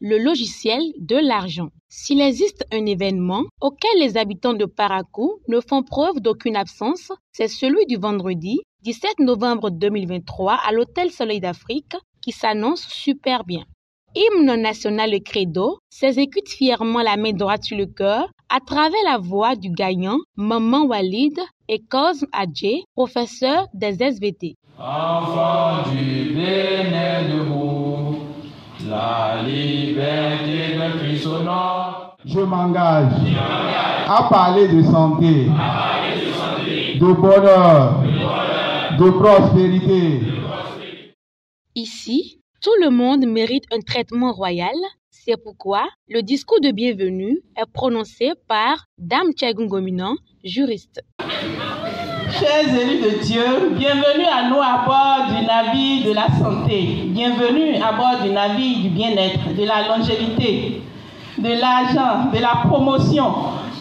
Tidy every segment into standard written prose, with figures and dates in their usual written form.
le logiciel de l'argent. S'il existe un événement auquel les habitants de Parakou ne font preuve d'aucune absence, c'est celui du vendredi 17 novembre 2023 à l'Hôtel Soleil d'Afrique qui s'annonce super bien. Hymne national et credo s'exécute fièrement la main droite sur le cœur à travers la voix du gagnant Maman Walid et Cosme Adjé, professeur des SVT. Enfant du bien debout, la liberté de Christ au nord. Je m'engage à parler de santé, de bonheur, de prospérité. Ici, tout le monde mérite un traitement royal. C'est pourquoi le discours de bienvenue est prononcé par Dame Tchegungominan, juriste. Chers élus de Dieu, bienvenue à nous à bord du navire de la santé. Bienvenue à bord du navire du bien-être, de la longévité, de l'argent, de la promotion.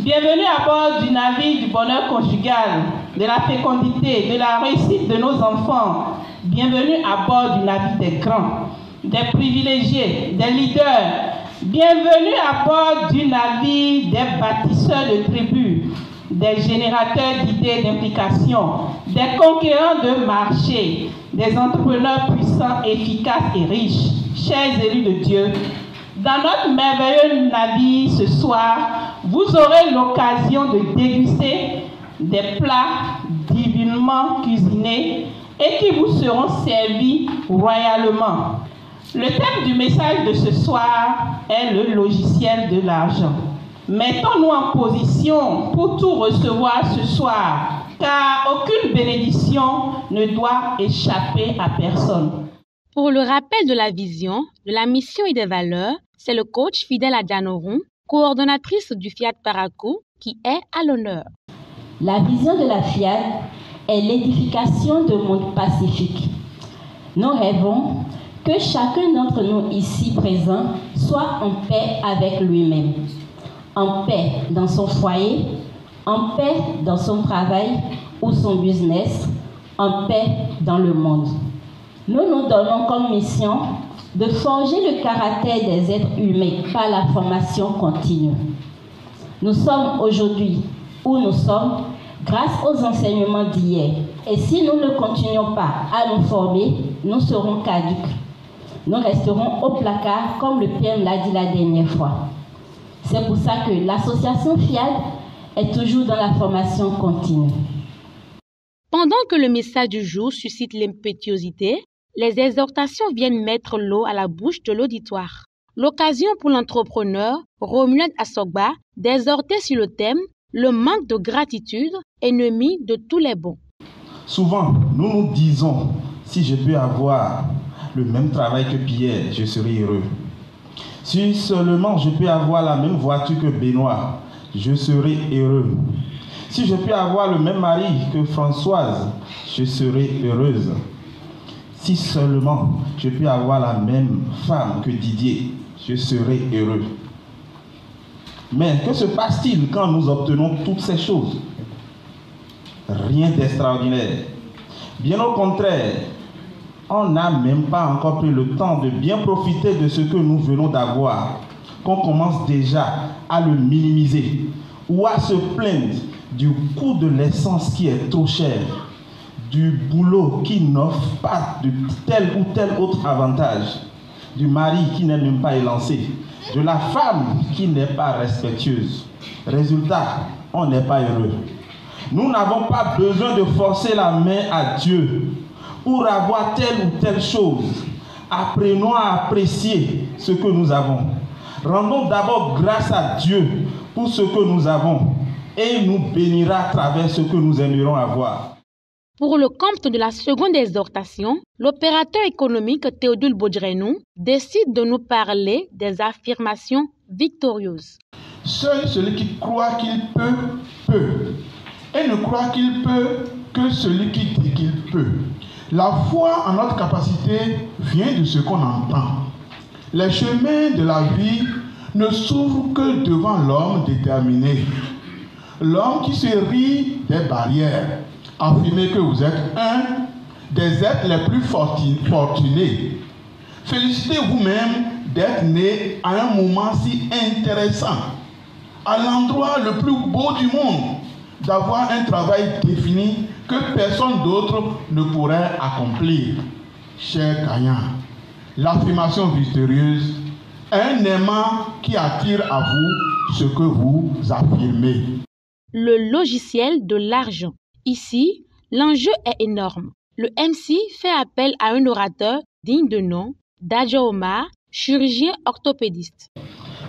Bienvenue à bord du navire du bonheur conjugal, de la fécondité, de la réussite de nos enfants. Bienvenue à bord du navire des grands, des privilégiés, des leaders. Bienvenue à bord du navire des bâtisseurs de tribus, des générateurs d'idées et d'implication, des conquérants de marché, des entrepreneurs puissants, efficaces et riches. Chers élus de Dieu, dans notre merveilleux navire ce soir, vous aurez l'occasion de déguster des plats divinement cuisinés et qui vous seront servis royalement. Le thème du message de ce soir est le logiciel de l'argent. Mettons-nous en position pour tout recevoir ce soir, car aucune bénédiction ne doit échapper à personne. Pour le rappel de la vision, de la mission et des valeurs, c'est le coach Fidèle Adjanoron, coordonnatrice du Fiat Parakou, qui est à l'honneur. La vision de la Fiat est l'édification d'un monde pacifique. Nous rêvons que chacun d'entre nous ici présents soit en paix avec lui-même, en paix dans son foyer, en paix dans son travail ou son business, en paix dans le monde. Nous nous donnons comme mission de forger le caractère des êtres humains par la formation continue. Nous sommes aujourd'hui où nous sommes grâce aux enseignements d'hier. Et si nous ne continuons pas à nous former, nous serons caduques. Nous resterons au placard comme le PM l'a dit la dernière fois. C'est pour ça que l'association FIAD est toujours dans la formation continue. Pendant que le message du jour suscite l'impétuosité, les exhortations viennent mettre l'eau à la bouche de l'auditoire. L'occasion pour l'entrepreneur Romuald Assogba d'exhorter sur le thème « Le manque de gratitude, ennemi de tous les bons ». Souvent, nous nous disons, si je peux avoir le même travail que Pierre, je serai heureux. Si seulement je peux avoir la même voiture que Benoît, je serai heureux. Si je peux avoir le même mari que Françoise, je serai heureuse. Si seulement je peux avoir la même femme que Didier, je serai heureux. Mais que se passe-t-il quand nous obtenons toutes ces choses? Rien d'extraordinaire. Bien au contraire, on n'a même pas encore pris le temps de bien profiter de ce que nous venons d'avoir, qu'on commence déjà à le minimiser ou à se plaindre du coût de l'essence qui est trop cher, du boulot qui n'offre pas de tel ou tel autre avantage, du mari qui n'est même pas élancé, de la femme qui n'est pas respectueuse. Résultat, on n'est pas heureux. Nous n'avons pas besoin de forcer la main à Dieu pour avoir telle ou telle chose. Apprenons à apprécier ce que nous avons. Rendons d'abord grâce à Dieu pour ce que nous avons et il nous bénira à travers ce que nous aimerions avoir. Pour le compte de la seconde exhortation, l'opérateur économique Théodule Bodjrenou décide de nous parler des affirmations victorieuses. Seul celui qui croit qu'il peut, peut. Et ne croit qu'il peut que celui qui dit qu'il peut. La foi en notre capacité vient de ce qu'on entend. Les chemins de la vie ne s'ouvrent que devant l'homme déterminé. L'homme qui se rit des barrières. Affirmez que vous êtes un des êtres les plus fortunés. Félicitez vous-même d'être né à un moment si intéressant, à l'endroit le plus beau du monde, d'avoir un travail défini que personne d'autre ne pourrait accomplir. Cher Caïn, l'affirmation victorieuse est un aimant qui attire à vous ce que vous affirmez. Le logiciel de l'argent. Ici, l'enjeu est énorme. Le MC fait appel à un orateur digne de nom, Dadjo Omar, chirurgien orthopédiste.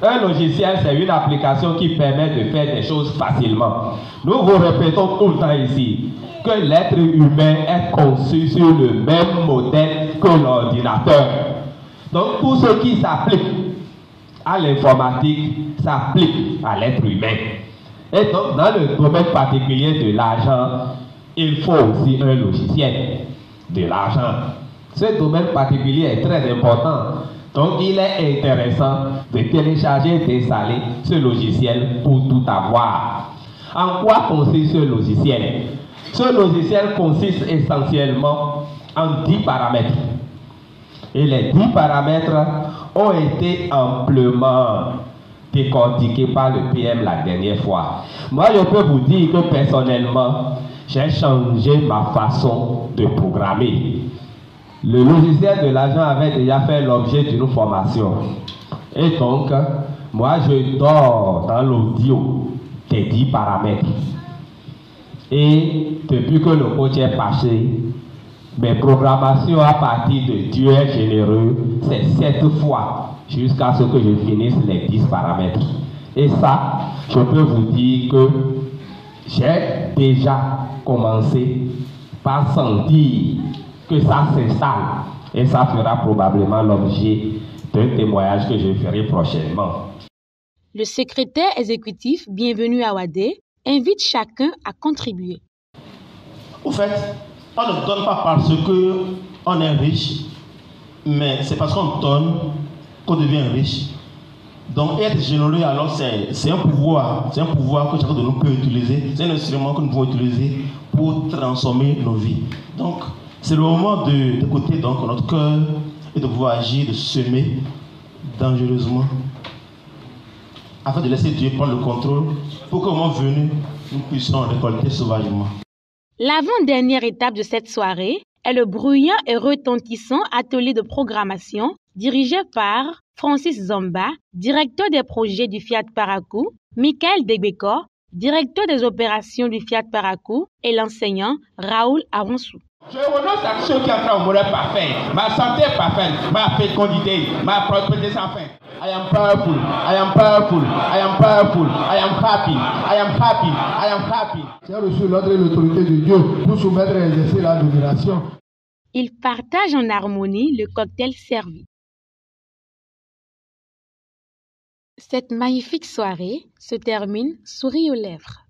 Un logiciel, c'est une application qui permet de faire des choses facilement. Nous vous répétons tout le temps ici que l'être humain est conçu sur le même modèle que l'ordinateur. Donc tout ce qui s'applique à l'informatique s'applique à l'être humain. Et donc dans le domaine particulier de l'argent, il faut aussi un logiciel de l'argent. Ce domaine particulier est très important. Donc il est intéressant de télécharger et d'installer ce logiciel pour tout avoir. En quoi consiste ce logiciel? Ce logiciel consiste essentiellement en 10 paramètres. Et les 10 paramètres ont été amplement décortiqués par le PM la dernière fois. Moi, je peux vous dire que personnellement, j'ai changé ma façon de programmer. Le logiciel de l'argent avait déjà fait l'objet d'une formation. Et donc, moi, je dors dans l'audio des 10 paramètres. Et depuis que le coach est passé, mes programmations à partir de Dieu est généreux, c'est 7 fois jusqu'à ce que je finisse les 10 paramètres. Et ça, je peux vous dire que j'ai déjà commencé par sentir que ça s'installe. Et ça fera probablement l'objet d'un témoignage que je ferai prochainement. Le secrétaire exécutif Bienvenue à Wadé invite chacun à contribuer. Au fait, on ne donne pas parce qu'on est riche, mais c'est parce qu'on donne qu'on devient riche. Donc être généreux, alors c'est un pouvoir. C'est un pouvoir que chacun de nous peut utiliser. C'est un instrument que nous pouvons utiliser pour transformer nos vies. Donc c'est le moment d'écouter donc notre cœur et de pouvoir agir, de semer dangereusement, afin de laisser Dieu prendre le contrôle pour qu'au moment venu, nous puissions récolter sauvagement. L'avant-dernière étape de cette soirée est le bruyant et retentissant atelier de programmation dirigé par Francis Zamba, directeur des projets du Fiat Parakou, Michael Degbekor, directeur des opérations du Fiat Parakou et l'enseignant Raoul Aronsou. Je renonce à ceux qui ont un bonheur parfait, ma santé est parfaite, ma fécondité, ma prospérité sans fin. I am powerful, I am powerful, I am powerful, I am happy, I am happy, I am happy. J'ai reçu l'ordre et l'autorité de Dieu pour soumettre et exercer la domination. Ils partagent en harmonie le cocktail servi. Cette magnifique soirée se termine sourire aux lèvres.